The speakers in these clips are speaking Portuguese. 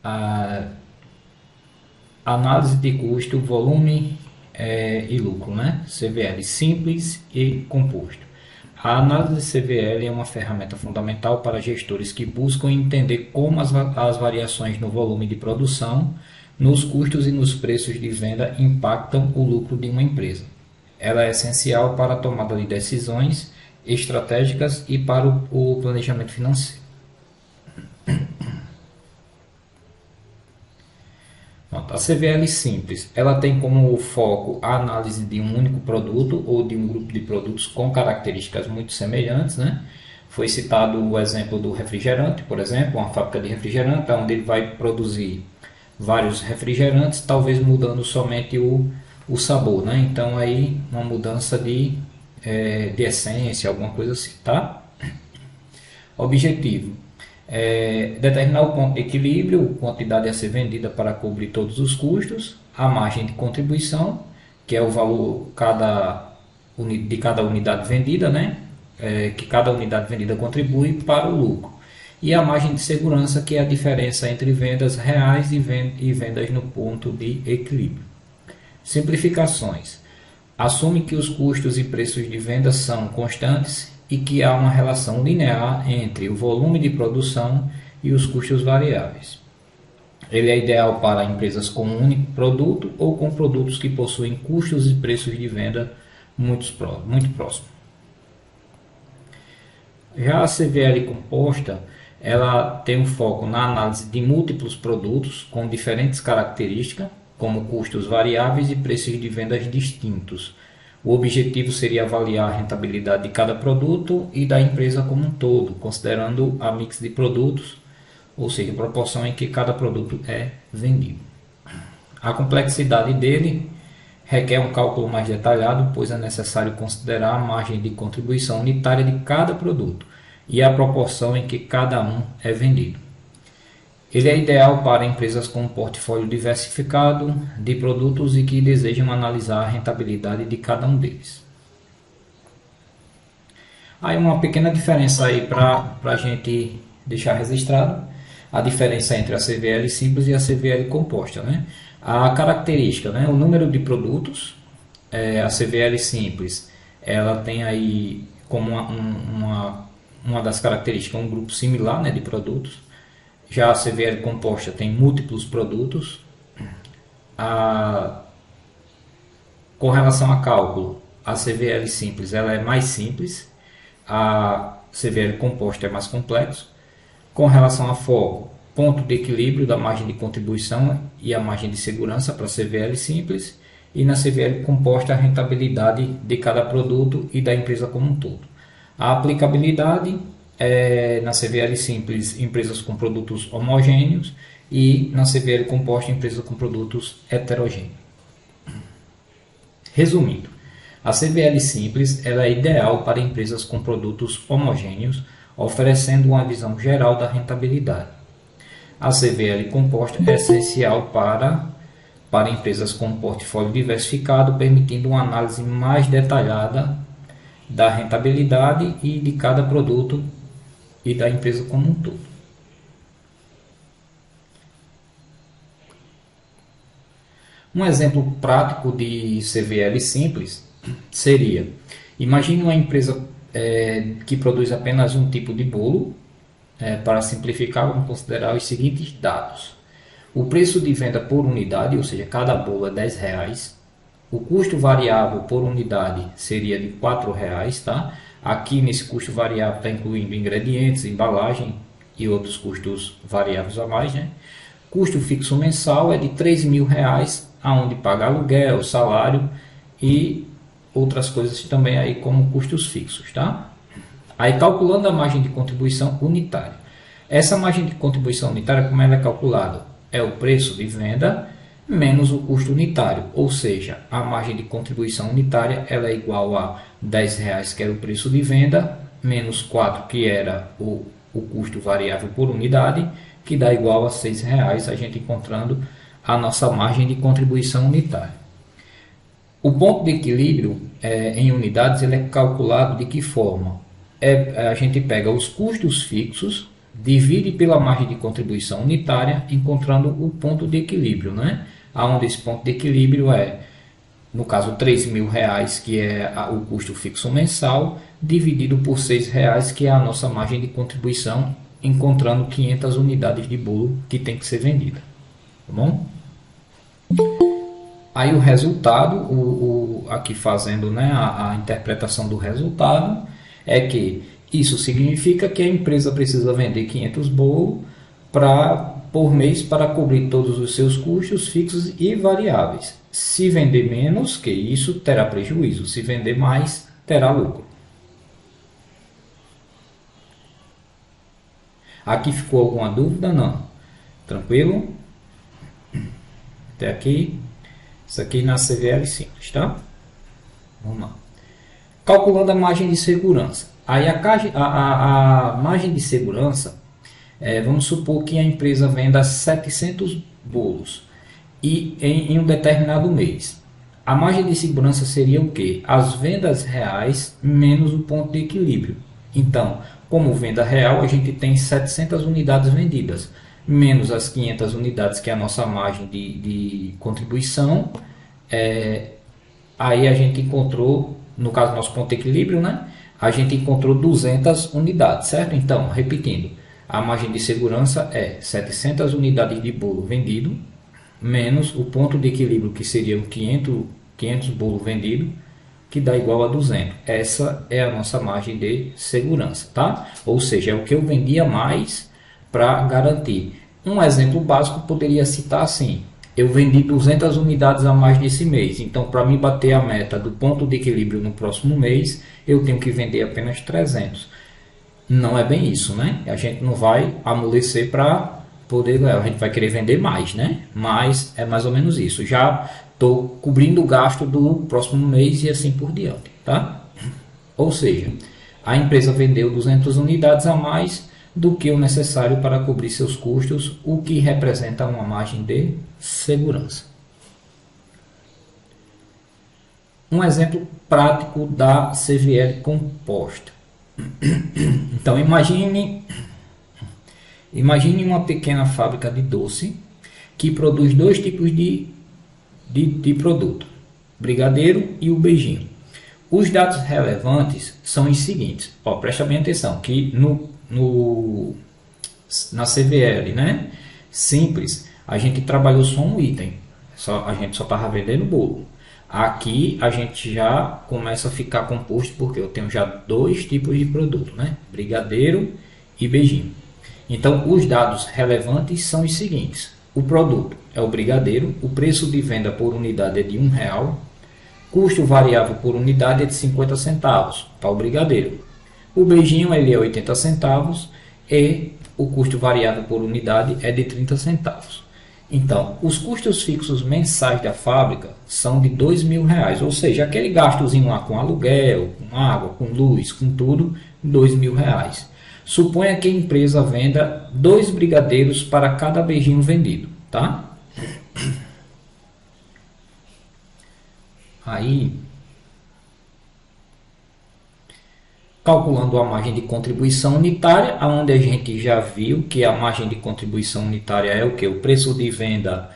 a análise de custo, volume e lucro, né? CVL simples e composto. A análise de CVL é uma ferramenta fundamental para gestores que buscam entender como as variações no volume de produção, nos custos e nos preços de venda impactam o lucro de uma empresa. Ela é essencial para a tomada de decisões estratégicas e para o planejamento financeiro. A CVL simples, ela tem como foco a análise de um único produto ou de um grupo de produtos com características muito semelhantes, né? Foi citado o exemplo do refrigerante, por exemplo, uma fábrica de refrigerante, onde ele vai produzir vários refrigerantes, talvez mudando somente o sabor, né? Então aí uma mudança de essência, alguma coisa assim, tá? Objetivo: determinar o ponto de equilíbrio, quantidade a ser vendida para cobrir todos os custos, a margem de contribuição, que é o valor de cada unidade vendida, né? Que cada unidade vendida contribui para o lucro. E a margem de segurança, que é a diferença entre vendas reais e vendas no ponto de equilíbrio. Simplificações: assume que os custos e preços de venda são constantes e que há uma relação linear entre o volume de produção e os custos variáveis. Ele é ideal para empresas com um único produto ou com produtos que possuem custos e preços de venda muito próximos. Já a CVL composta, ela tem um foco na análise de múltiplos produtos com diferentes características, como custos variáveis e preços de vendas distintos. O objetivo seria avaliar a rentabilidade de cada produto e da empresa como um todo, considerando a mix de produtos, ou seja, a proporção em que cada produto é vendido. A complexidade dele requer um cálculo mais detalhado, pois é necessário considerar a margem de contribuição unitária de cada produto e a proporção em que cada um é vendido. Ele é ideal para empresas com um portfólio diversificado de produtos e que desejam analisar a rentabilidade de cada um deles. Aí uma pequena diferença aí para a gente deixar registrado, a diferença entre a CVL simples e a CVL composta, né? A característica, né? O número de produtos, a CVL simples, ela tem aí como uma das características um grupo similar, né, de produtos. Já a CVL composta tem múltiplos produtos. Com relação a cálculo, a CVL simples ela é mais simples, a CVL composta é mais complexo. Com relação a foco, ponto de equilíbrio da margem de contribuição e a margem de segurança para a CVL simples, e na CVL composta a rentabilidade de cada produto e da empresa como um todo. A aplicabilidade na CVL simples, empresas com produtos homogêneos, e na CVL composta, empresas com produtos heterogêneos. Resumindo, a CVL simples ela é ideal para empresas com produtos homogêneos, oferecendo uma visão geral da rentabilidade. A CVL composta é essencial para empresas com um portfólio diversificado, permitindo uma análise mais detalhada da rentabilidade e de cada produto e da empresa como um todo. Um exemplo prático de CVL simples seria: imagine uma empresa que produz apenas um tipo de bolo. Para simplificar, vamos considerar os seguintes dados: o preço de venda por unidade, ou seja, cada bolo é R$ 10. O custo variável por unidade seria de R$ 4, tá? Aqui nesse custo variável está incluindo ingredientes, embalagem e outros custos variáveis a mais, né? Custo fixo mensal é de R$ 3.000, aonde paga aluguel, salário e outras coisas também aí como custos fixos, tá? Aí calculando a margem de contribuição unitária. Essa margem de contribuição unitária, como ela é calculada? É o preço de venda menos o custo unitário, ou seja, a margem de contribuição unitária ela é igual a R$ 10, que era o preço de venda, menos 4, que era o custo variável por unidade, que dá igual a R$ 6, a gente encontrando a nossa margem de contribuição unitária. O ponto de equilíbrio em unidades ele é calculado de que forma? A gente pega os custos fixos divide pela margem de contribuição unitária, encontrando o ponto de equilíbrio, né? Onde esse ponto de equilíbrio é, no caso, R$ 3.000, que é o custo fixo mensal, dividido por R$ 6, que é a nossa margem de contribuição, encontrando 500 unidades de bolo que tem que ser vendida. Tá bom? Aí o resultado, aqui fazendo, né, a interpretação do resultado, é que isso significa que a empresa precisa vender 500 bolos por mês para cobrir todos os seus custos fixos e variáveis. Se vender menos que isso, terá prejuízo. Se vender mais, terá lucro. Aqui ficou alguma dúvida? Não. Tranquilo? Até aqui. Isso aqui na CVL simples, tá? Vamos lá. Calculando a margem de segurança. Aí a margem de segurança, vamos supor que a empresa venda 700 bolos e em um determinado mês. A margem de segurança seria o quê? As vendas reais menos o ponto de equilíbrio. Então, como venda real, a gente tem 700 unidades vendidas, menos as 500 unidades que é a nossa margem de contribuição. Aí a gente encontrou, no caso nosso ponto de equilíbrio, né? A gente encontrou 200 unidades, certo? Então, repetindo, a margem de segurança é 700 unidades de bolo vendido, menos o ponto de equilíbrio, que seriam 500 bolos vendidos, que dá igual a 200. Essa é a nossa margem de segurança, tá? Ou seja, é o que eu vendia mais para garantir. Um exemplo básico poderia citar assim: eu vendi 200 unidades a mais nesse mês, então para me bater a meta do ponto de equilíbrio no próximo mês, eu tenho que vender apenas 300. Não é bem isso, né? A gente não vai amolecer para poder, a gente vai querer vender mais, né? Mas é mais ou menos isso. Já estou cobrindo o gasto do próximo mês e assim por diante, tá? Ou seja, a empresa vendeu 200 unidades a mais do que o necessário para cobrir seus custos, o que representa uma margem de segurança. Um exemplo prático da CVL composta. Então imagine uma pequena fábrica de doce que produz dois tipos de produto, brigadeiro e o beijinho. Os dados relevantes são os seguintes. Presta bem atenção que na CVL, né, simples, a gente trabalhou só um item, a gente só estava vendendo bolo. Aqui a gente já começa a ficar composto porque eu tenho já dois tipos de produto, né, brigadeiro e beijinho. Então os dados relevantes são os seguintes: o produto é o brigadeiro, o preço de venda por unidade é de R$ 1, custo variável por unidade é de 50 centavos para o brigadeiro. O beijinho ele é 80 centavos e o custo variável por unidade é de 30 centavos. Então, os custos fixos mensais da fábrica são de R$ 2.000, ou seja, aquele gastozinho lá com aluguel, com água, com luz, com tudo, R$ 2.000. Suponha que a empresa venda 2 brigadeiros para cada beijinho vendido, tá? Aí, calculando a margem de contribuição unitária, onde a gente já viu que a margem de contribuição unitária é o que? O preço de venda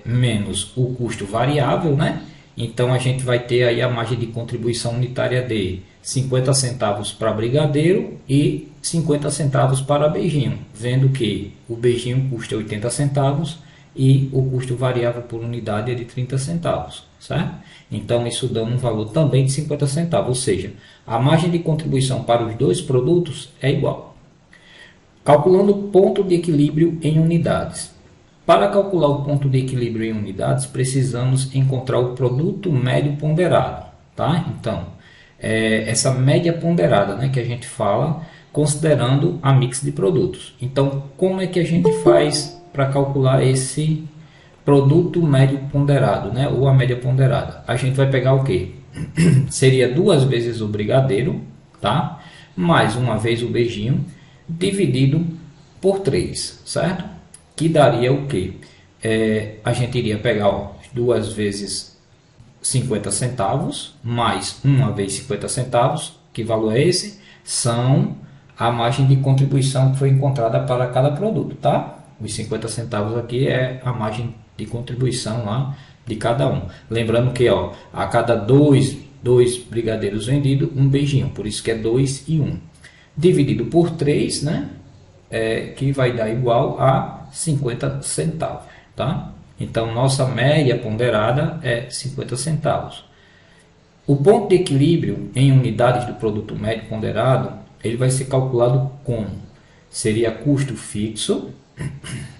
menos o custo variável, né? Então a gente vai ter aí a margem de contribuição unitária de 50 centavos para brigadeiro e 50 centavos para beijinho, vendo que o beijinho custa 80 centavos e o custo variável por unidade é de 30 centavos, certo? Então isso dá um valor também de 50 centavos, ou seja, a margem de contribuição para os dois produtos é igual. Calculando o ponto de equilíbrio em unidades. Para calcular o ponto de equilíbrio em unidades, precisamos encontrar o produto médio ponderado, tá? Então, essa média ponderada, né, que a gente fala, considerando a mix de produtos. Então, como é que a gente faz para calcular esse produto médio ponderado, né, ou a média ponderada? A gente vai pegar o quê? Seria 2 vezes o brigadeiro, tá? Mais uma vez o beijinho, dividido por 3, certo? Que daria o quê? A gente iria pegar 2 vezes 50 centavos, mais 1 vez 50 centavos, que valor é esse? São a margem de contribuição que foi encontrada para cada produto, tá? Os 50 centavos aqui é a margem de contribuição lá de cada um. Lembrando que, ó, a cada dois brigadeiros vendidos, um beijinho, por isso que é 2 e 1. Dividido por 3, né? Que vai dar igual a 50 centavos, tá? Então, nossa média ponderada é 50 centavos. O ponto de equilíbrio em unidades do produto médio ponderado, ele vai ser calculado como? Seria custo fixo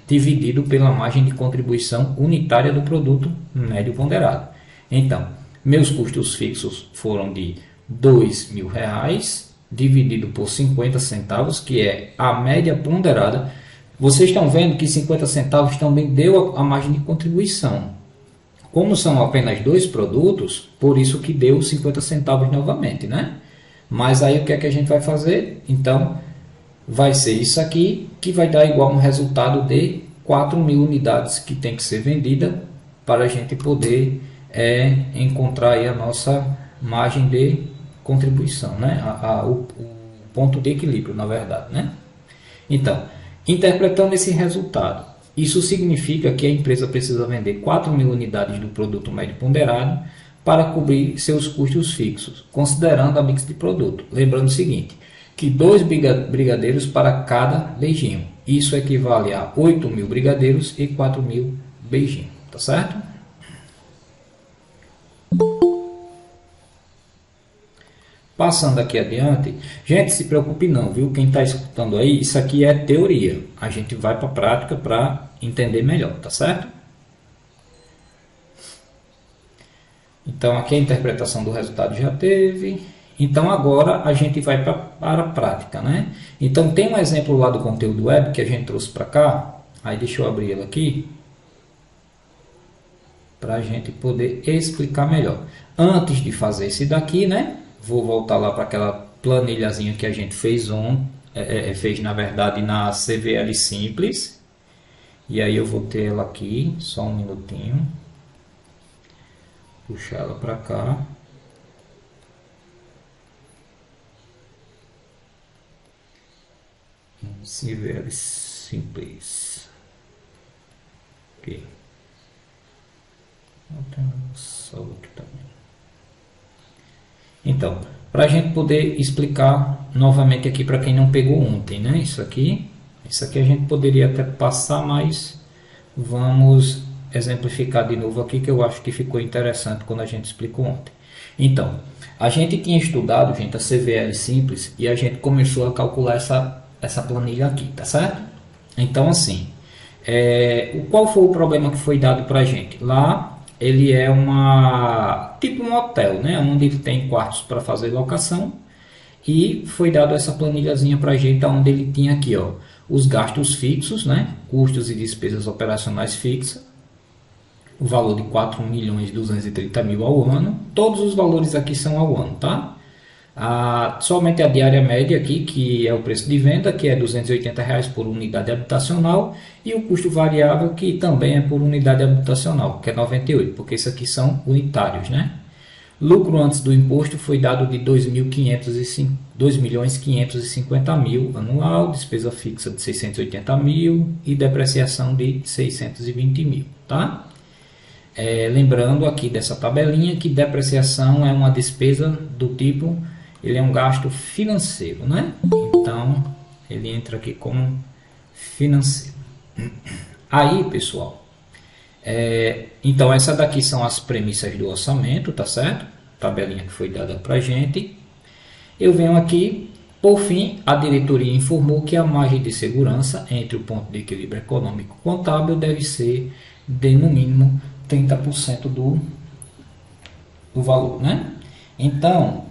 dividido pela margem de contribuição unitária do produto médio ponderado. Então, meus custos fixos foram de R$ 2.000 dividido por 50 centavos, que é a média ponderada. Vocês estão vendo que 50 centavos também deu a margem de contribuição. Como são apenas dois produtos, por isso que deu 50 centavos novamente, né? Mas aí o que é que a gente vai fazer? Então, vai ser isso aqui, que vai dar igual um resultado de 4.000 unidades que tem que ser vendida para a gente poder encontrar aí a nossa margem de contribuição, né? O ponto de equilíbrio, na verdade, né? Então, interpretando esse resultado, isso significa que a empresa precisa vender 4.000 unidades do produto médio ponderado para cobrir seus custos fixos, considerando a mix de produto. Lembrando o seguinte, que 2 brigadeiros para cada beijinho. Isso equivale a 8.000 brigadeiros e 4.000 beijinhos, tá certo? Passando aqui adiante, gente, se preocupe não, viu? Quem está escutando aí, isso aqui é teoria. A gente vai para a prática para entender melhor, tá certo? Então, aqui a interpretação do resultado já teve. Então, agora a gente vai para a prática, né? Então, tem um exemplo lá do conteúdo web que a gente trouxe para cá. Aí, deixa eu abrir ele aqui para a gente poder explicar melhor. Antes de fazer esse daqui, né? Vou voltar lá para aquela planilhazinha que a gente fez fez na verdade na CVL Simples. E aí eu vou ter ela aqui, só um minutinho. Puxar ela para cá. CVL Simples. Ok. Vou ter um salvo aqui também. Então, para a gente poder explicar novamente aqui para quem não pegou ontem, né? Isso aqui a gente poderia até passar, mas vamos exemplificar de novo aqui, que eu acho que ficou interessante quando a gente explicou ontem. Então, a gente tinha estudado, gente, a CVL Simples e a gente começou a calcular essa planilha aqui, tá certo? Então, assim, qual foi o problema que foi dado para a gente? Lá, ele é tipo um hotel, né? Onde ele tem quartos para fazer locação e foi dado essa planilhazinha para a gente, onde ele tinha aqui, ó, os gastos fixos, né? Custos e despesas operacionais fixas, o valor de 4.230.000 ao ano. Todos os valores aqui são ao ano, tá? Somente a diária média aqui, que é o preço de venda, que é R$ 280 por unidade habitacional, e o custo variável, que também é por unidade habitacional, que é 98, porque isso aqui são unitários, né? Lucro antes do imposto foi dado de 2.550.000 anual, despesa fixa de 680.000 e depreciação de 620.000, tá? Lembrando aqui dessa tabelinha que depreciação é uma despesa do tipo, ele é um gasto financeiro, né? Então, ele entra aqui como financeiro. Aí, pessoal, então essa daqui são as premissas do orçamento, tá certo? Tabelinha que foi dada pra gente. Eu venho aqui, por fim, a diretoria informou que a margem de segurança entre o ponto de equilíbrio econômico contábil deve ser de, no mínimo, 30% do valor, né? Então,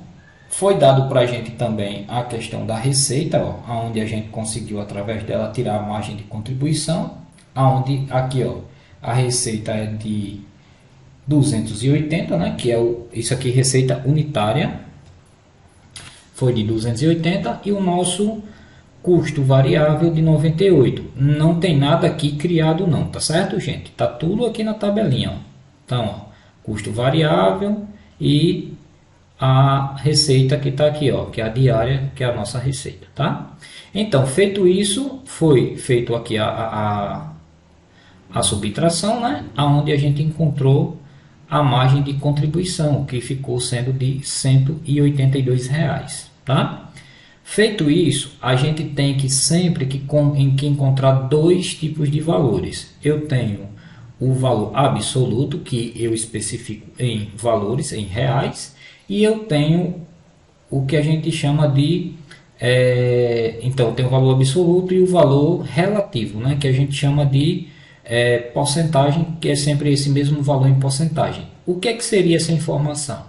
foi dado para a gente também a questão da receita, ó, onde a gente conseguiu, através dela, tirar a margem de contribuição, onde aqui, ó, a receita é de 280, né? Que é isso aqui, receita unitária, foi de 280, e o nosso custo variável de 98. Não tem nada aqui criado não, tá certo, gente? Tá tudo aqui na tabelinha, ó. Então, ó, custo variável e a receita que está aqui, ó, que é a diária, que é a nossa receita, tá? Então, feito isso, foi feito aqui a subtração, né? Onde a gente encontrou a margem de contribuição, que ficou sendo de R$ 182, tá? Feito isso, a gente tem que sempre que encontrar dois tipos de valores. Eu tenho o valor absoluto, que eu especifico em valores, em reais, e eu tenho o que a gente chama de então tem o valor absoluto e o valor relativo, né, que a gente chama de porcentagem, que é sempre esse mesmo valor em porcentagem. O que é que seria essa informação?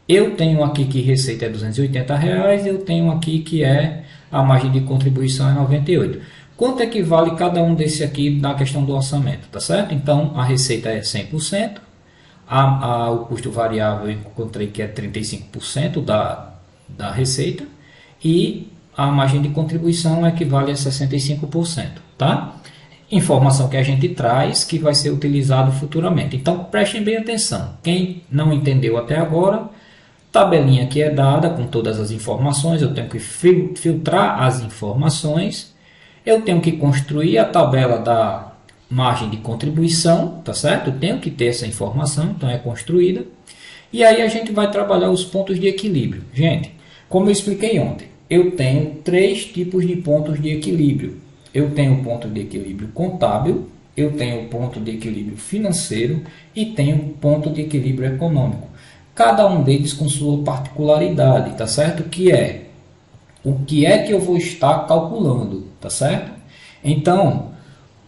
Eu tenho aqui que receita é R$ 280, eu tenho aqui que é a margem de contribuição é 98. Quanto é que vale cada um desse aqui na questão do orçamento, tá certo? Então a receita é 100%, o custo variável eu encontrei que é 35% da receita, e a margem de contribuição equivale a 65%, tá? Informação que a gente traz que vai ser utilizado futuramente. Então prestem bem atenção. Quem não entendeu até agora, tabelinha que é dada com todas as informações, eu tenho que filtrar as informações, eu tenho que construir a tabela da margem de contribuição, tá certo? Eu tenho que ter essa informação, então é construída. E aí a gente vai trabalhar os pontos de equilíbrio. Gente, como eu expliquei ontem, eu tenho três tipos de pontos de equilíbrio. Eu tenho o ponto de equilíbrio contábil, eu tenho o ponto de equilíbrio financeiro e tenho o ponto de equilíbrio econômico. Cada um deles com sua particularidade, tá certo? Que é o que é que eu vou estar calculando, tá certo? Então,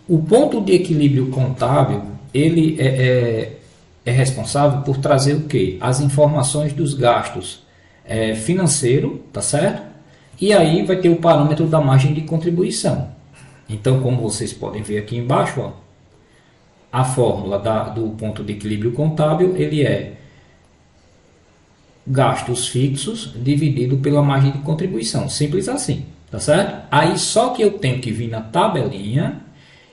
o ponto de equilíbrio contábil, ele é responsável por trazer o quê? As informações dos gastos financeiro, tá certo? E aí vai ter o parâmetro da margem de contribuição. Então, como vocês podem ver aqui embaixo, ó, a fórmula do ponto de equilíbrio contábil, ele é gastos fixos dividido pela margem de contribuição. Simples assim, tá certo? Aí só que eu tenho que vir na tabelinha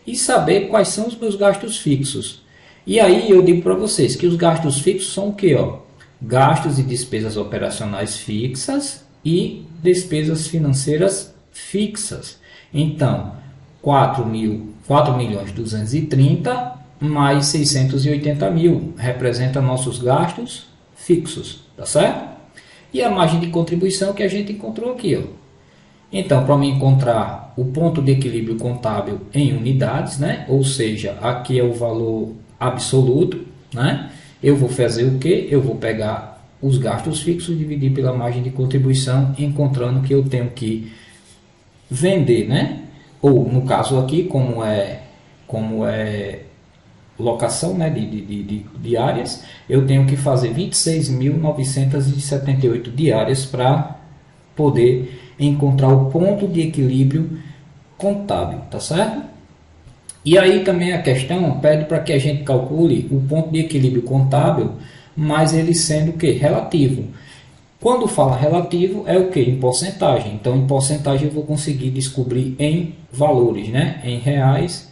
e saber quais são os meus gastos fixos. E aí eu digo para vocês que os gastos fixos são o que? Gastos e despesas operacionais fixas e despesas financeiras fixas. Então, 4.230 mais 680 mil representa nossos gastos fixos, tá certo? E a margem de contribuição que a gente encontrou aqui, ó. Então, para me encontrar o ponto de equilíbrio contábil em unidades, né? Ou seja, aqui é o valor absoluto, né? Eu vou fazer o que? Eu vou pegar os gastos fixos, dividir pela margem de contribuição, encontrando que eu tenho que vender, né? Ou no caso aqui, como é locação, né, de áreas, eu tenho que fazer 26.978 diárias para poder encontrar o ponto de equilíbrio contábil, tá certo? E aí também a questão pede para que a gente calcule o ponto de equilíbrio contábil, mas ele sendo o que? Relativo. Quando fala relativo é o que? Em porcentagem. Então em porcentagem eu vou conseguir descobrir em valores, né? Em reais.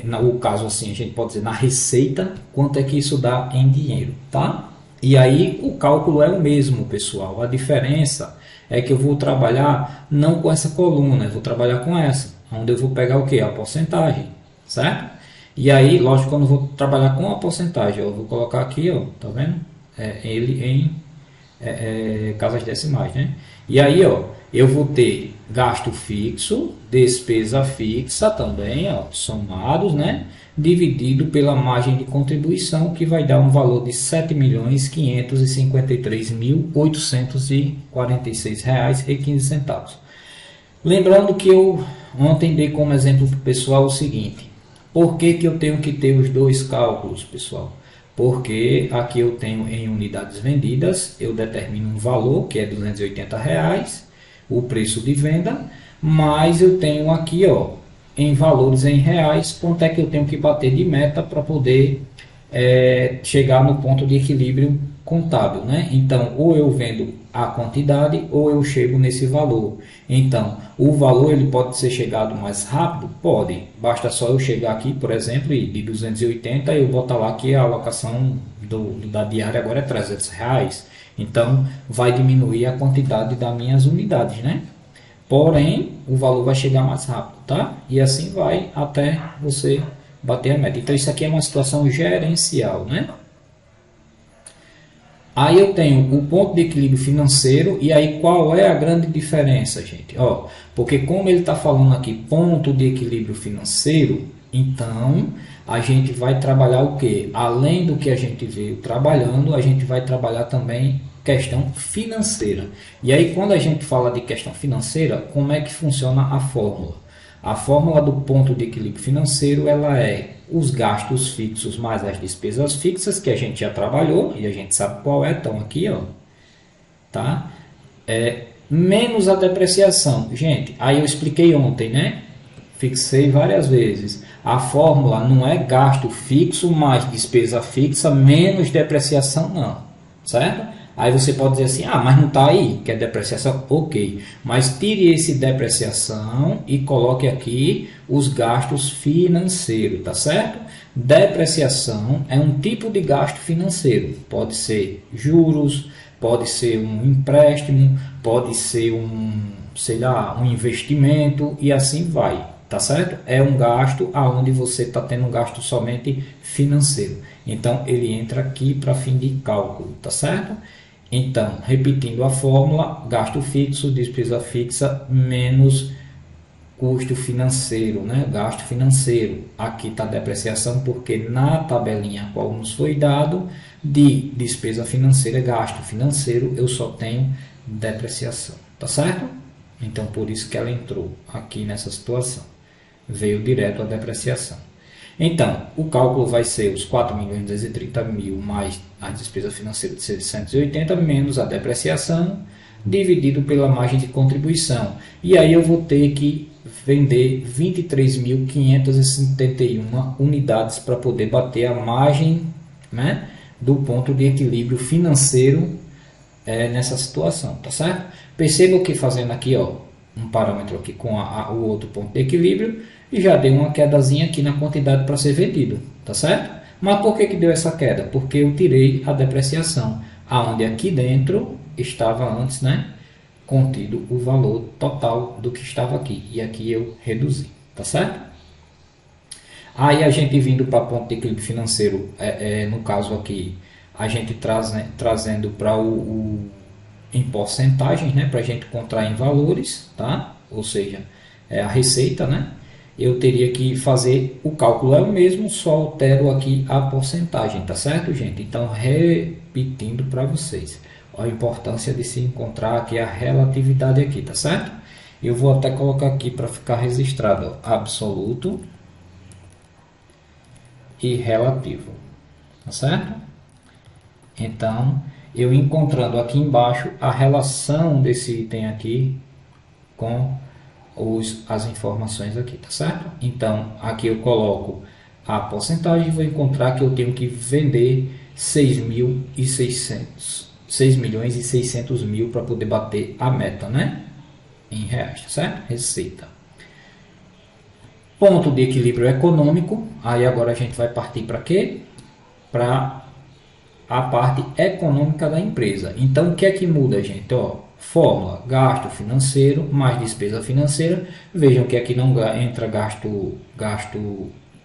No caso assim, a gente pode dizer na receita, quanto é que isso dá em dinheiro, tá? E aí o cálculo é o mesmo, pessoal. A diferença é que eu vou trabalhar não com essa coluna, eu vou trabalhar com essa, onde eu vou pegar o que? A porcentagem, certo? E aí, lógico, quando eu vou trabalhar com a porcentagem, eu vou colocar aqui, ó, tá vendo? Ele em casas decimais, né? E aí, ó, eu vou ter gasto fixo, despesa fixa também, ó, somados, né? Dividido pela margem de contribuição, que vai dar um valor de R$ 7.553.846,15. Lembrando que eu ontem dei como exemplo para o pessoal o seguinte: por que eu tenho que ter os dois cálculos, pessoal? Porque aqui eu tenho em unidades vendidas, eu determino um valor que é R$ 280, o preço de venda, mas eu tenho aqui, ó, em valores em reais, quanto é que eu tenho que bater de meta para poder chegar no ponto de equilíbrio contábil, né? Então, ou eu vendo a quantidade ou eu chego nesse valor. Então, o valor ele pode ser chegado mais rápido? Pode. Basta só eu chegar aqui, por exemplo, e de 280 eu botar lá que a alocação da diária agora é R$ 300. Então, vai diminuir a quantidade das minhas unidades, né? Porém, o valor vai chegar mais rápido, tá? E assim vai até você bater a meta. Então, isso aqui é uma situação gerencial, né? Aí eu tenho o ponto de equilíbrio financeiro, e aí qual é a grande diferença, gente? Ó, porque como ele está falando aqui ponto de equilíbrio financeiro, então a gente vai trabalhar o quê? Além do que a gente veio trabalhando, a gente vai trabalhar também questão financeira. E aí quando a gente fala de questão financeira, como é que funciona a fórmula? A fórmula do ponto de equilíbrio financeiro, ela é os gastos fixos mais as despesas fixas, que a gente já trabalhou e a gente sabe qual é, estão aqui, ó, tá? Menos a depreciação. Gente, aí eu expliquei ontem, né? Fixei várias vezes. A fórmula não é gasto fixo mais despesa fixa menos depreciação, não, certo? Aí você pode dizer assim, mas não está aí, que é depreciação, ok. Mas tire esse depreciação e coloque aqui os gastos financeiros, tá certo? Depreciação é um tipo de gasto financeiro. Pode ser juros, pode ser um empréstimo, pode ser sei lá, um investimento e assim vai, tá certo? É um gasto aonde você está tendo um gasto somente financeiro. Então, ele entra aqui para fim de cálculo, tá certo? Então, repetindo a fórmula, gasto fixo, despesa fixa, menos custo financeiro, né? Gasto financeiro. Aqui está a depreciação, porque na tabelinha qual nos foi dado, de despesa financeira, gasto financeiro, eu só tenho depreciação, tá certo? Então, por isso que ela entrou aqui nessa situação. Veio direto a depreciação. Então, o cálculo vai ser os 4.230.000 mais a despesa financeira de 680 menos a depreciação, dividido pela margem de contribuição. E aí eu vou ter que vender 23.571 unidades para poder bater a margem, né, do ponto de equilíbrio financeiro nessa situação, tá certo? Perceba que fazendo aqui, ó, um parâmetro aqui com o outro ponto de equilíbrio, e já deu uma quedazinha aqui na quantidade para ser vendido, tá certo? Mas por que deu essa queda? Porque eu tirei a depreciação, aonde aqui dentro estava antes, né, contido o valor total do que estava aqui, e aqui eu reduzi, tá certo? Aí a gente vindo para ponto de equilíbrio financeiro, no caso aqui, a gente trazendo para em porcentagens, né, para a gente encontrar em valores, tá? Ou seja, a receita, né? Eu teria que fazer, o cálculo é o mesmo, só altero aqui a porcentagem, tá certo, gente? Então, repetindo para vocês, a importância de se encontrar aqui a relatividade aqui, tá certo? Eu vou até colocar aqui para ficar registrado, ó, absoluto e relativo, tá certo? Então, eu encontrando aqui embaixo a relação desse item aqui com as informações aqui, tá certo? Então, aqui eu coloco a porcentagem e vou encontrar que eu tenho que vender 6.600.000 para poder bater a meta, né? Em reais, tá certo? Receita. Ponto de equilíbrio econômico. Aí agora a gente vai partir para quê? Para a parte econômica da empresa. Então, o que é que muda, gente? Ó, fórmula, gasto financeiro mais despesa financeira. Vejam que aqui não entra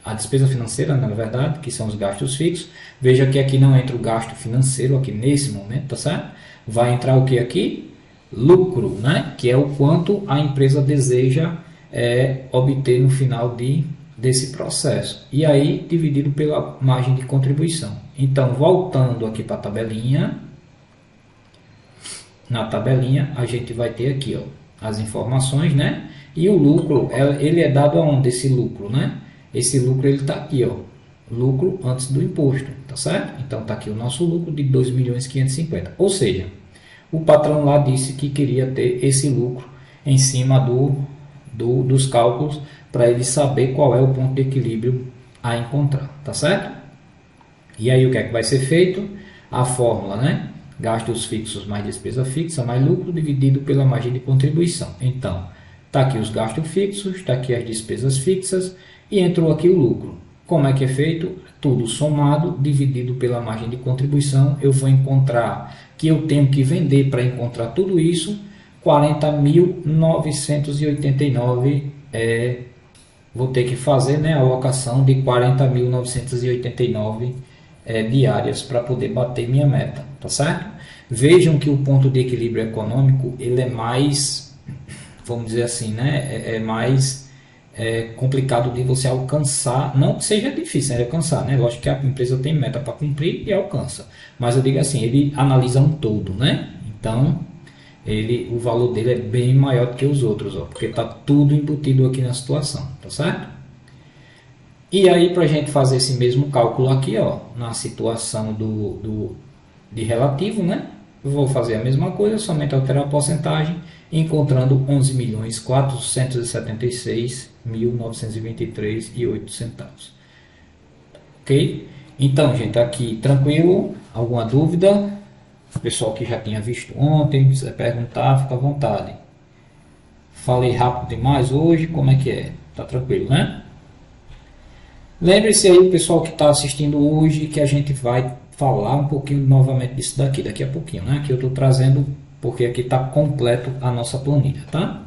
a despesa financeira, na verdade, que são os gastos fixos. Veja que aqui não entra o gasto financeiro, aqui nesse momento, tá certo? Vai entrar o que aqui? Lucro, né? Que é o quanto a empresa deseja obter no final desse processo. E aí, dividido pela margem de contribuição. Então, voltando aqui para a tabelinha, na tabelinha a gente vai ter aqui, ó, as informações, né? E o lucro, ele é dado aonde esse lucro, né? Esse lucro ele está aqui, ó, lucro antes do imposto, tá certo? Então está aqui o nosso lucro de 2.550.000. Ou seja, o patrão lá disse que queria ter esse lucro em cima dos cálculos para ele saber qual é o ponto de equilíbrio a encontrar, tá certo? E aí o que é que vai ser feito? A fórmula, né? Gastos fixos mais despesa fixa mais lucro dividido pela margem de contribuição. Então, está aqui os gastos fixos, está aqui as despesas fixas e entrou aqui o lucro. Como é que é feito? Tudo somado, dividido pela margem de contribuição, eu vou encontrar que eu tenho que vender para encontrar tudo isso, 40.989, vou ter que fazer, né, a alocação de 40.989 diárias para poder bater minha meta, tá certo? Vejam que o ponto de equilíbrio econômico, ele é mais, vamos dizer assim, né, é mais complicado de você alcançar, não que seja difícil, né, alcançar, né? Lógico que a empresa tem meta para cumprir e alcança, mas eu digo assim, ele analisa um todo, né? Então, o valor dele é bem maior do que os outros, ó, porque está tudo embutido aqui na situação, tá certo? E aí, para a gente fazer esse mesmo cálculo aqui, ó, na situação de relativo, né? Eu vou fazer a mesma coisa, somente alterar a porcentagem, encontrando 11.476.923,08. Ok? Então, gente, aqui tranquilo? Alguma dúvida? Pessoal que já tinha visto ontem, se perguntar, fica à vontade. Falei rápido demais hoje, como é que é? Tá tranquilo, né? Lembre-se aí, pessoal que está assistindo hoje, que a gente vai falar um pouquinho novamente disso daqui a pouquinho, né? Que eu estou trazendo, porque aqui está completo a nossa planilha, tá?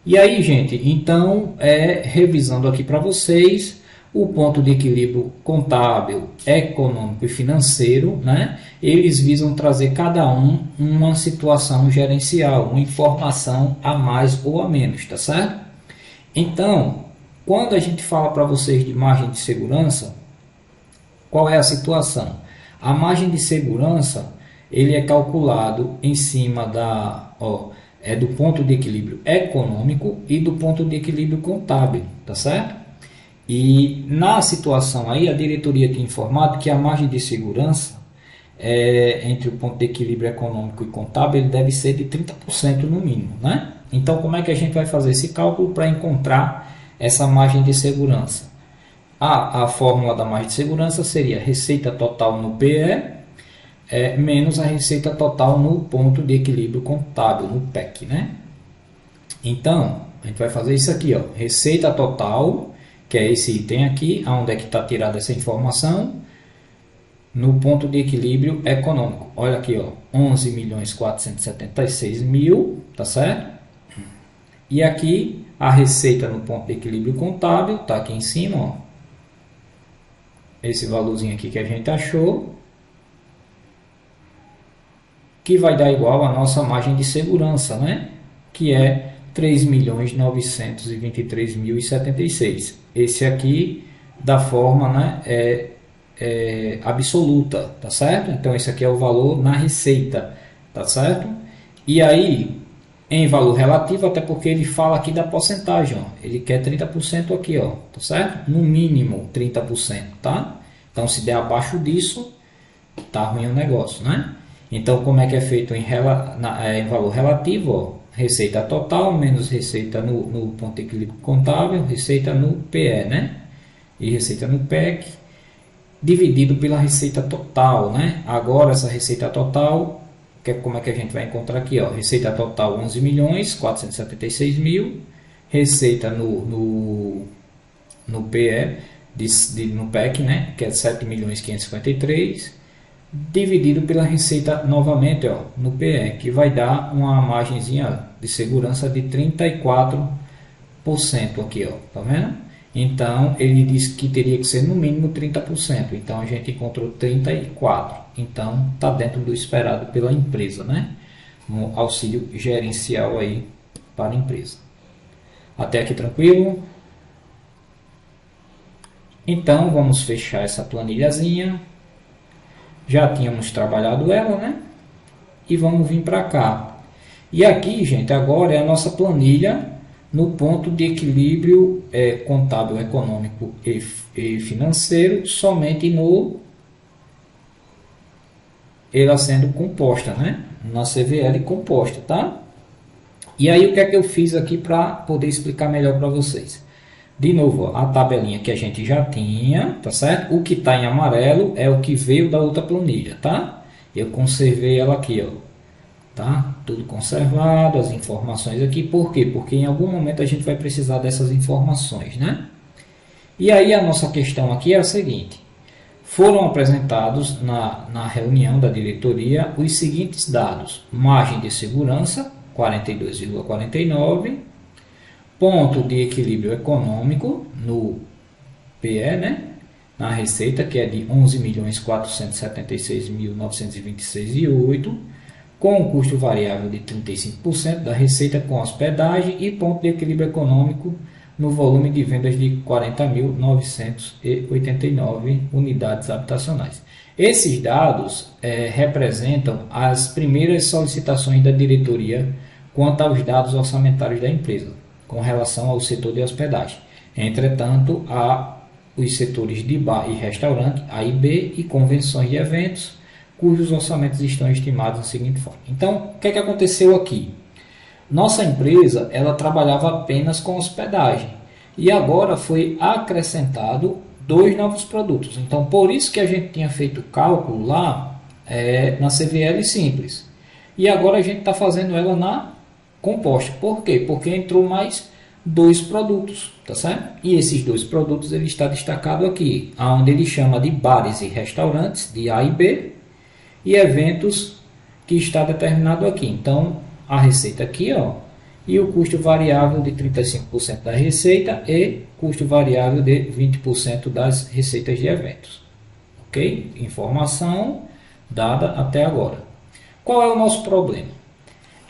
E aí, gente, então, revisando aqui para vocês, o ponto de equilíbrio contábil, econômico e financeiro, né? Eles visam trazer cada um uma situação gerencial, uma informação a mais ou a menos, tá certo? Então, quando a gente fala para vocês de margem de segurança, qual é a situação? A margem de segurança, ele é calculado em cima do ponto de equilíbrio econômico e do ponto de equilíbrio contábil, tá certo? E na situação aí, a diretoria tinha informado que a margem de segurança entre o ponto de equilíbrio econômico e contábil, ele deve ser de 30% no mínimo, né? Então, como é que a gente vai fazer esse cálculo para encontrar essa margem de segurança? A fórmula da margem de segurança seria receita total no PE menos a receita total no ponto de equilíbrio contábil, no PEC, né? Então, a gente vai fazer isso aqui, ó, receita total, que é esse item aqui, onde é que está tirada essa informação, no ponto de equilíbrio econômico. Olha aqui, ó, 11.476.000, tá certo? E aqui a receita no ponto de equilíbrio contábil, tá aqui em cima, ó. Esse valorzinho aqui que a gente achou, que vai dar igual a nossa margem de segurança, né? Que é 3.923.076. Esse aqui da forma, né, absoluta, tá certo? Então esse aqui é o valor na receita, tá certo? E aí em valor relativo, até porque ele fala aqui da porcentagem, ó. Ele quer 30% aqui, ó, tá certo? No mínimo 30%, tá? Então se der abaixo disso, tá ruim o negócio, né? Então como é que é feito em valor relativo, ó? Receita total menos receita no ponto de equilíbrio contábil, receita no PE, né? E receita no PEC, dividido pela receita total, né? Agora essa receita total, como é que a gente vai encontrar aqui, ó? Receita total 11.476.000, receita no PE, no PEC, né? Que é 7.553.000, dividido pela receita novamente, ó, no PE, que vai dar uma margenzinha de segurança de 34% aqui, ó, tá vendo? Então ele disse que teria que ser no mínimo 30%, então a gente encontrou 34%, então está dentro do esperado pela empresa, né? Um auxílio gerencial aí para a empresa. Até aqui tranquilo? Então vamos fechar essa planilhazinha. Já tínhamos trabalhado ela, né? E vamos vir para cá. E aqui, gente, agora é a nossa planilha no ponto de equilíbrio contábil, econômico e financeiro, somente ela sendo composta, né? Na CVL composta, tá? E aí o que é que eu fiz aqui para poder explicar melhor para vocês? De novo, ó, a tabelinha que a gente já tinha, tá certo? O que está em amarelo é o que veio da outra planilha, tá? Eu conservei ela aqui, ó, tá? Tudo conservado, as informações aqui. Por quê? Porque em algum momento a gente vai precisar dessas informações, né? E aí a nossa questão aqui é a seguinte: foram apresentados na reunião da diretoria os seguintes dados: margem de segurança 42,49, ponto de equilíbrio econômico no PE, né? Na receita, que é de 11.476.926,8, com o custo variável de 35% da receita com hospedagem e ponto de equilíbrio econômico no volume de vendas de 40.989 unidades habitacionais. Esses dados representam as primeiras solicitações da diretoria quanto aos dados orçamentários da empresa, com relação ao setor de hospedagem. Entretanto, os setores de bar e restaurante, A e B, e convenções e eventos, cujos orçamentos estão estimados da seguinte forma. Então, o que aconteceu aqui? Nossa empresa ela trabalhava apenas com hospedagem e agora foi acrescentado 2 novos produtos. Então, por isso que a gente tinha feito o cálculo lá na CVL simples. E agora a gente está fazendo ela na composta. Por quê? Porque entrou mais 2 produtos, tá certo? E esses 2 produtos ele está destacado aqui, onde ele chama de bares e restaurantes de A e B, e eventos, que está determinado aqui. Então, a receita aqui, ó, e o custo variável de 35% da receita e custo variável de 20% das receitas de eventos. Ok? Informação dada até agora. Qual é o nosso problema?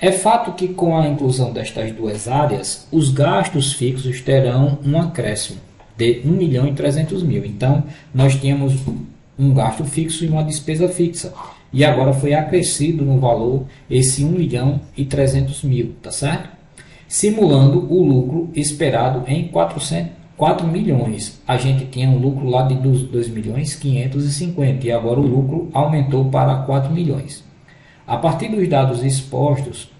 É fato que com a inclusão destas 2 áreas, os gastos fixos terão um acréscimo de 1.300.000. Então, nós tínhamos um gasto fixo e uma despesa fixa. E agora foi acrescido no valor esse 1.300.000, tá certo? Simulando o lucro esperado em 4 milhões. A gente tinha um lucro lá de 2.550.000 e agora o lucro aumentou para 4 milhões. A partir dos dados expostos,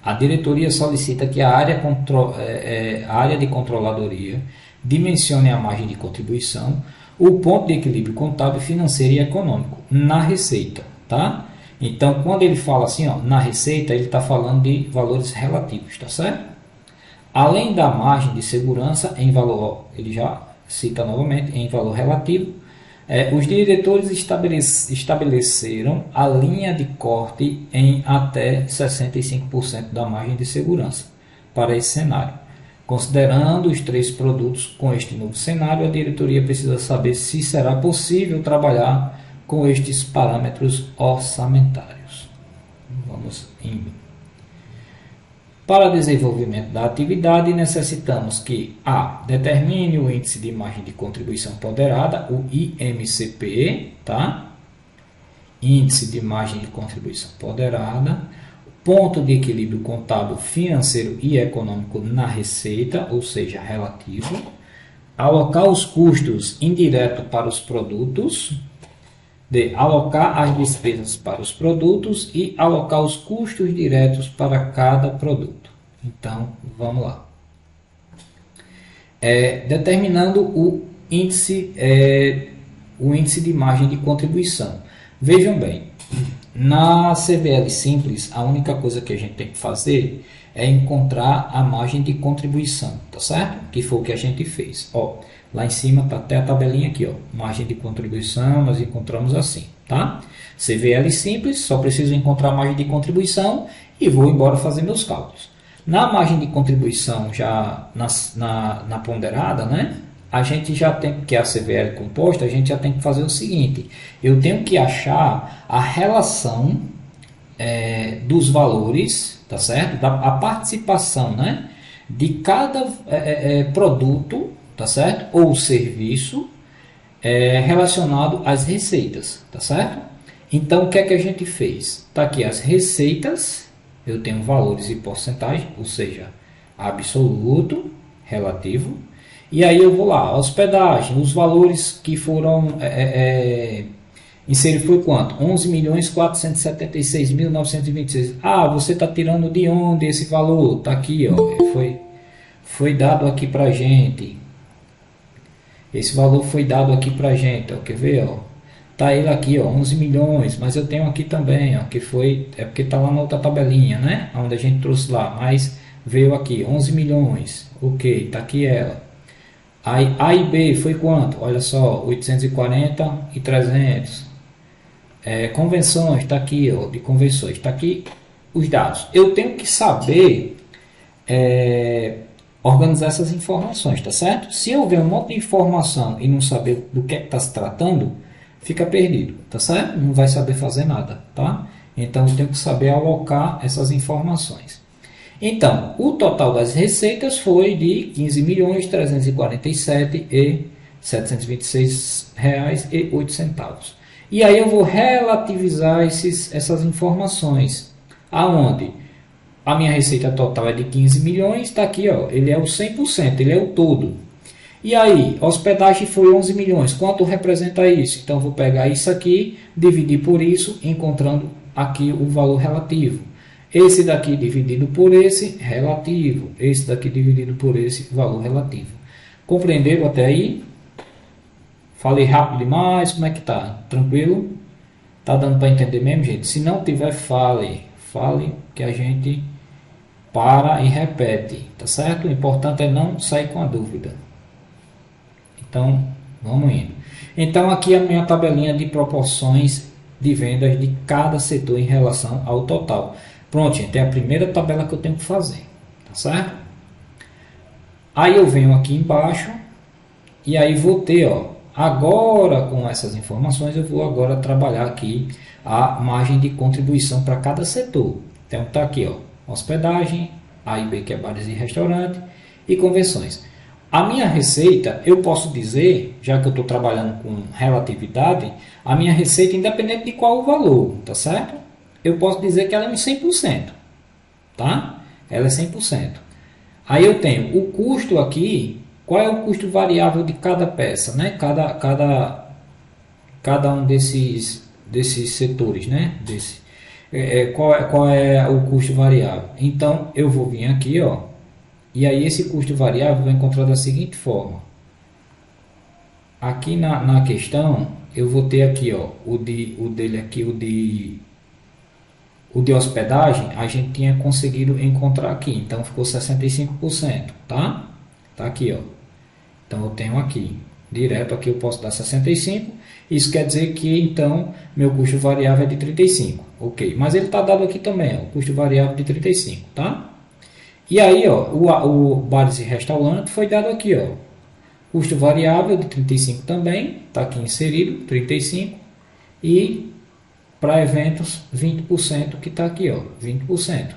a diretoria solicita que a área de controladoria dimensione a margem de contribuição, o ponto de equilíbrio contábil, financeiro e econômico na receita, tá? Então, quando ele fala assim, ó, na receita, ele está falando de valores relativos, tá certo? Além da margem de segurança em valor, ó, ele já cita novamente, em valor relativo, os diretores estabeleceram a linha de corte em até 65% da margem de segurança para esse cenário. Considerando os 3 produtos com este novo cenário, a diretoria precisa saber se será possível trabalhar com estes parâmetros orçamentários. Vamos indo. Para desenvolvimento da atividade, necessitamos que a. Determine o índice de margem de contribuição ponderada, o IMCP, tá? Índice de margem de contribuição ponderada, ponto de equilíbrio contábil, financeiro e econômico na receita, ou seja, relativo, alocar os custos indiretos para os produtos, alocar as despesas para os produtos e alocar os custos diretos para cada produto. Então, vamos lá. Determinando o índice de margem de contribuição. Vejam bem, na CVL simples, a única coisa que a gente tem que fazer é encontrar a margem de contribuição, tá certo? Que foi o que a gente fez. Ó, lá em cima está até a tabelinha aqui, ó, margem de contribuição, nós encontramos assim, tá? CVL simples, só preciso encontrar a margem de contribuição e vou embora fazer meus cálculos. Na margem de contribuição, já na ponderada, né? A gente já tem, que é a CVL composta, a gente já tem que fazer o seguinte: eu tenho que achar a relação dos valores, tá certo? A participação, né, de cada produto, tá certo? Ou serviço relacionado às receitas, tá certo? Então, o que é que a gente fez? Tá aqui as receitas, eu tenho valores e porcentagem, ou seja, absoluto, relativo. E aí eu vou lá, hospedagem, os valores que foram inseridos foi quanto? 11.476.926. Ah, você está tirando de onde esse valor? Está aqui, ó, foi dado aqui para gente. Esse valor foi dado aqui para gente, ó, quer ver? Ó, tá ele aqui, ó, 11 milhões, mas eu tenho aqui também, ó, que foi, porque está lá na outra tabelinha, né? Onde a gente trouxe lá, mas veio aqui, 11 milhões, ok, tá aqui ela. Aí A e B foi quanto? Olha só, 840 e 300. Convenções, está aqui, ó, de convenções, está aqui os dados. Eu tenho que saber organizar essas informações, tá certo? Se eu ver um monte de informação e não saber do que está se tratando, fica perdido, tá certo? Não vai saber fazer nada, tá? Então eu tenho que saber alocar essas informações. Então, o total das receitas foi de 15.347.726,08. E aí eu vou relativizar essas informações. Aonde? A minha receita total é de 15 milhões, está aqui, ó, ele é o 100%, ele é o todo. E aí, hospedagem foi 11 milhões, quanto representa isso? Então, vou pegar isso aqui, dividir por isso, encontrando aqui o valor relativo. Esse daqui dividido por esse, relativo. Esse daqui dividido por esse, valor relativo. Compreenderam até aí? Falei rápido demais, como é que tá? Tranquilo? Tá dando para entender mesmo, gente? Se não tiver, fale. Fale que a gente para e repete, tá certo? O importante é não sair com a dúvida. Então, vamos indo. Então, aqui a minha tabelinha de proporções de vendas de cada setor em relação ao total. Pronto, gente, é a primeira tabela que eu tenho que fazer, tá certo? Aí eu venho aqui embaixo e aí vou ter, ó, agora com essas informações eu vou agora trabalhar aqui a margem de contribuição para cada setor. Então tá aqui, ó, hospedagem, A e B, que é bares e restaurante, e convenções. A minha receita, eu posso dizer, já que eu estou trabalhando com relatividade, a minha receita, independente de qual o valor, tá certo? Eu posso dizer que ela é um 100%, tá? Ela é 100%. Aí eu tenho o custo aqui, qual é o custo variável de cada peça, né? Cada um desses setores, né? Qual é o custo variável? Então, eu vou vir aqui, ó, e aí esse custo variável vai encontrar da seguinte forma. Aqui na questão, eu vou ter aqui, ó, o dele aqui, o de hospedagem, a gente tinha conseguido encontrar aqui. Então, ficou 65%, tá? Tá aqui, ó. Então, eu tenho aqui. Direto aqui eu posso dar 65. Isso quer dizer que, então, meu custo variável é de 35. Ok. Mas ele está dado aqui também, ó, o custo variável de 35, tá? E aí, ó, o bares e restaurante foi dado aqui, ó. Custo variável de 35 também, está aqui inserido, 35. E para eventos, 20%, que está aqui, ó, 20%.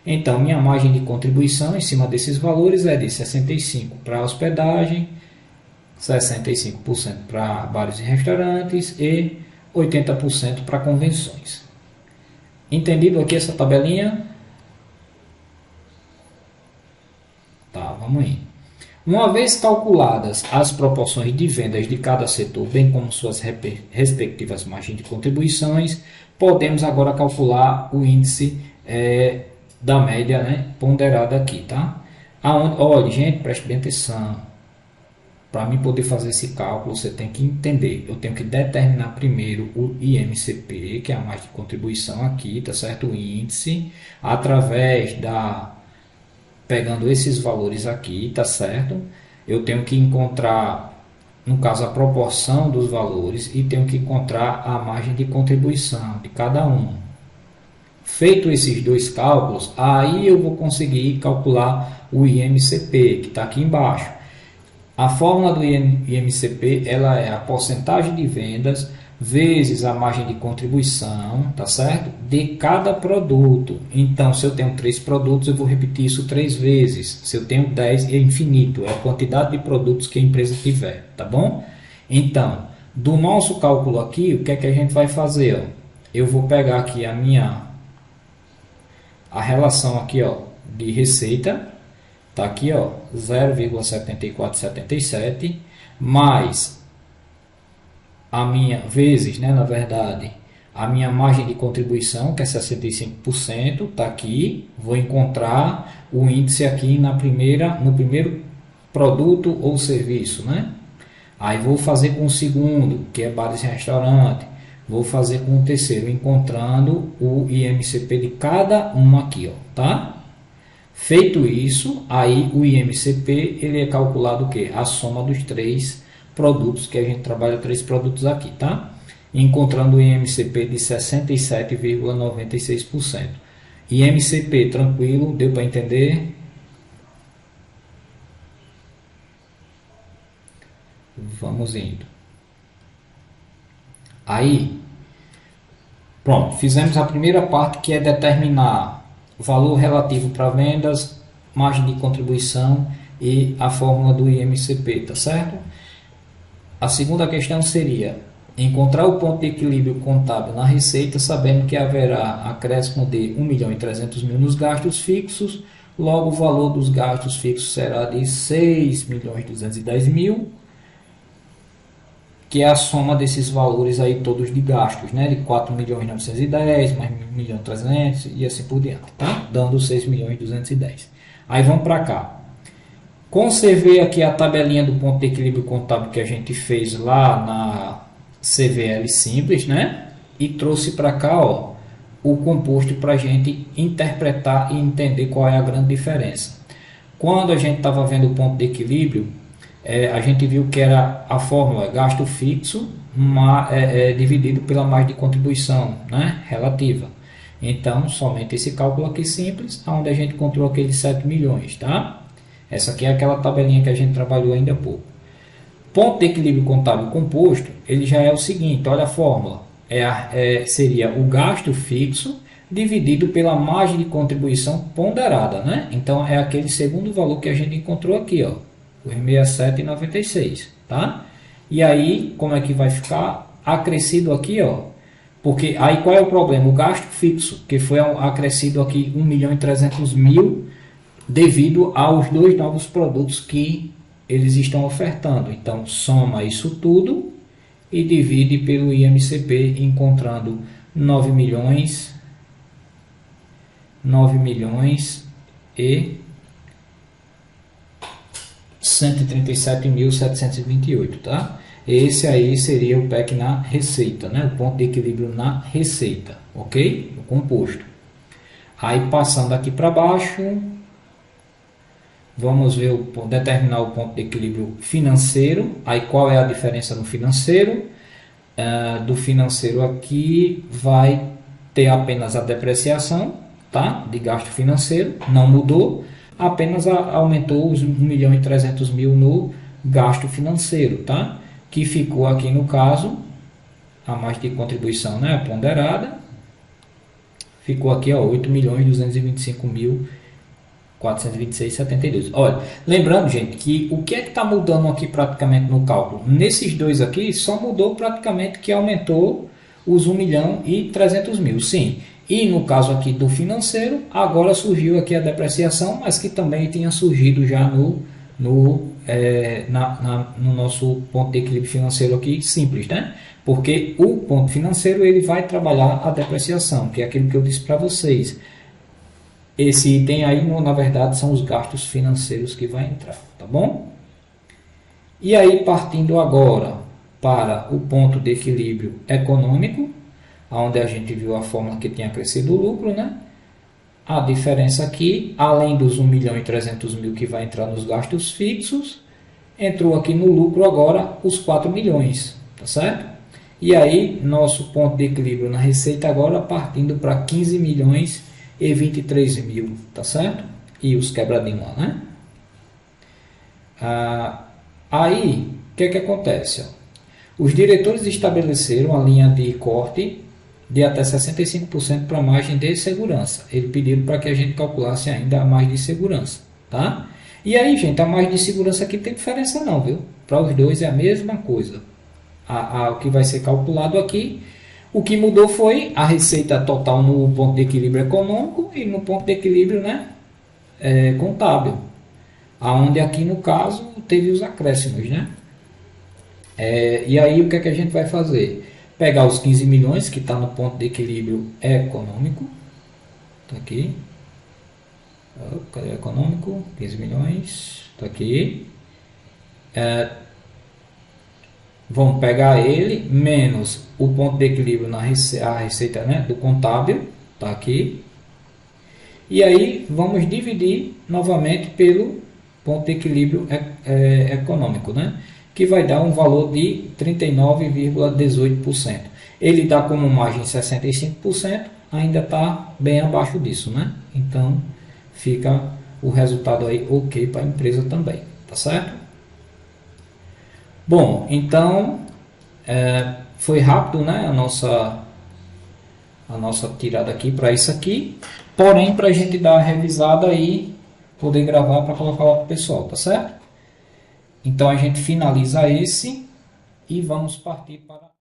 Então, minha margem de contribuição em cima desses valores é de 65% para hospedagem, 65% para bares e restaurantes e 80% para convenções. Entendido aqui essa tabelinha? Tá, vamos aí. Uma vez calculadas as proporções de vendas de cada setor, bem como suas respectivas margens de contribuições, podemos agora calcular o índice da média, né, ponderada aqui, tá? Olha, gente, preste bem atenção. Para mim poder fazer esse cálculo, você tem que entender. Eu tenho que determinar primeiro o IMCP, que é a margem de contribuição aqui, tá certo? O índice, através pegando esses valores aqui, tá certo? Eu tenho que encontrar, no caso, a proporção dos valores e tenho que encontrar a margem de contribuição de cada um. Feito esses dois cálculos, aí eu vou conseguir calcular o IMCP, que está aqui embaixo. A fórmula do IMCP, ela é a porcentagem de vendas vezes a margem de contribuição, tá certo? De cada produto. Então, se eu tenho 3 produtos, eu vou repetir isso 3 vezes. Se eu tenho 10, é infinito, é a quantidade de produtos que a empresa tiver, tá bom? Então, do nosso cálculo aqui, o que é que a gente vai fazer? Ó? Eu vou pegar aqui a relação aqui, ó, de receita, tá aqui, ó, 0,7477 mais a minha vezes, né, na verdade, a minha margem de contribuição, que é 65%, tá aqui. Vou encontrar o índice aqui no primeiro produto ou serviço, né? Aí vou fazer com o segundo, que é bares e restaurante. Vou fazer com o terceiro, encontrando o IMCP de cada um aqui, ó, tá? Feito isso, aí o IMCP ele é calculado o quê? A soma dos três produtos, que a gente trabalha três produtos aqui, tá? Encontrando o IMCP de 67,96%. IMCP, tranquilo, deu para entender? Vamos indo. Aí, pronto, fizemos a primeira parte, que é determinar o valor relativo para vendas, margem de contribuição e a fórmula do IMCP, tá certo? A segunda questão seria encontrar o ponto de equilíbrio contábil na receita, sabendo que haverá acréscimo de 1.300.000 nos gastos fixos, logo o valor dos gastos fixos será de 6.210.000, que é a soma desses valores aí todos de gastos, né? De 4.910 mais 1.300.000 e assim por diante, tá? Dando 6.210. Aí vamos para cá. Conservei aqui a tabelinha do ponto de equilíbrio contábil que a gente fez lá na CVL simples, né? E trouxe para cá, ó, o composto para a gente interpretar e entender qual é a grande diferença. Quando a gente estava vendo o ponto de equilíbrio, a gente viu que era a fórmula gasto fixo dividido pela margem de contribuição, né, relativa. Então, somente esse cálculo aqui simples, onde a gente encontrou aqueles 7 milhões, tá? Essa aqui é aquela tabelinha que a gente trabalhou ainda há pouco. Ponto de equilíbrio contábil composto, ele já é o seguinte, olha a fórmula, seria o gasto fixo dividido pela margem de contribuição ponderada, né? Então, é aquele segundo valor que a gente encontrou aqui, ó, os 67,96, tá? E aí, como é que vai ficar? Acrescido aqui, ó, porque aí qual é o problema? O gasto fixo, que foi acrescido aqui 1.300.000 devido aos dois novos produtos que eles estão ofertando. Então, soma isso tudo e divide pelo IMCP, encontrando 9 milhões e 137.728, tá? Esse aí seria o PEC na receita, né? O ponto de equilíbrio na receita, ok? O composto. Aí passando aqui para baixo, vamos ver determinar o ponto de equilíbrio financeiro. Aí qual é a diferença no financeiro? Do financeiro aqui vai ter apenas a depreciação, tá? De gasto financeiro, não mudou, apenas aumentou os 1.300.000 no gasto financeiro, tá? Que ficou aqui no caso, a margem de contribuição, né, ponderada, ficou aqui, ó, 8.225.426,72. Olha, lembrando, gente, que o que é que está mudando aqui praticamente no cálculo? Nesses dois aqui, só mudou praticamente que aumentou os 1.300.000, sim. E no caso aqui do financeiro, agora surgiu aqui a depreciação, mas que também tinha surgido já no nosso ponto de equilíbrio financeiro aqui simples, né? Porque o ponto financeiro ele vai trabalhar a depreciação, que é aquilo que eu disse para vocês. Esse item aí, na verdade, são os gastos financeiros que vai entrar, tá bom? E aí, partindo agora para o ponto de equilíbrio econômico, onde a gente viu a fórmula que tinha crescido o lucro, né? A diferença aqui, além dos 1.300.000 que vai entrar nos gastos fixos, entrou aqui no lucro agora os 4 milhões, tá certo? E aí, nosso ponto de equilíbrio na receita agora partindo para 15 milhões e 23 mil, tá certo? E os quebradinhos lá, né? Aí, o que é que acontece? Os diretores estabeleceram a linha de corte de até 65% para a margem de segurança. Eles pediram para que a gente calculasse ainda a margem de segurança, tá? E aí, gente, a margem de segurança aqui não tem diferença não, viu? Para os dois é a mesma coisa. O que vai ser calculado aqui, o que mudou foi a receita total no ponto de equilíbrio econômico e no ponto de equilíbrio, né, contábil. Aonde aqui no caso teve os acréscimos, né? E aí o que é que a gente vai fazer? Pegar os 15 milhões que está no ponto de equilíbrio econômico. Está aqui. Cadê o econômico? 15 milhões. Está aqui. Vamos pegar ele menos o ponto de equilíbrio a receita, né, do contábil. Está aqui. E aí vamos dividir novamente pelo ponto de equilíbrio econômico, né? Que vai dar um valor de 39,18%. Ele dá como margem 65%, ainda está bem abaixo disso, né? Então fica o resultado aí ok para a empresa também, tá certo? Bom, então foi rápido, né? A nossa tirada aqui para isso aqui, porém para a gente dar a revisada aí, poder gravar para colocar lá para o pessoal, tá certo? Então a gente finaliza esse e vamos partir para